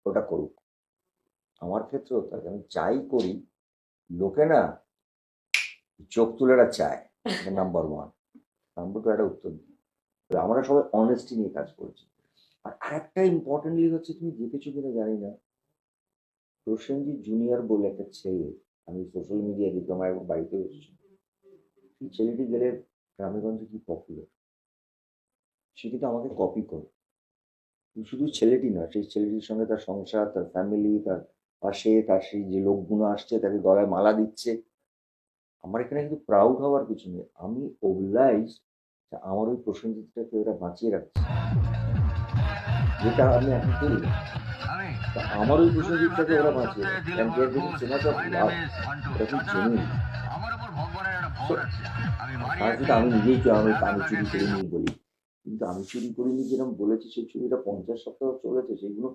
ওটা করুক। আমার ক্ষেত্রেও তাই, আমি চাই করি, লোকে না চোখ তুলেরা চায়, নাম্বার ওয়ান। নাম্বার টু, একটা উত্তর দিই, আমরা সবাই অনেস্টি নিয়ে কাজ করছি। আর আরেকটা ইম্পর্টেন্টলি হচ্ছে, তুমি দেখেছো কিনা জানি না, প্রসেনজিৎ জুনিয়র বলে একটা ছেলে, আমি সোশ্যাল মিডিয়া দিতে আমার একবার বাড়িতে এসেছি, সেই ছেলেটি গেলে গ্রামেগঞ্জে কি পপুলার, সে কিন্তু আমাকে কপি করে। শুধু ছেলেটি না, সেই ছেলেটির সঙ্গে তার সংসার, তার ফ্যামিলি, তার পাশে তার সেই যে লোকগুলো আসছে তাকে গলায় মালা দিচ্ছে। আমার এখানে কিন্তু প্রাউড হওয়ার কিছু নেই, আমি ওবলাইজ আমার ওই প্রসেনজিৎটাকে ওরা বাঁচিয়ে রাখছে, যেটা আমি এখন করি না। তা আমার ওই প্রসেনজিৎটাকে ওরা বাঁচিয়ে রাখছে, কারণ they're getting so much of love, ওরা খুব জেনুইন। আর যেটা আমি নিজেই তো আমি আমি চুরি করিনি বলি, কিন্তু আমি চুরি করিনি যেরকম বলেছি, সেই চুরিটা 50 সপ্তাহ চলেছে, সেগুলো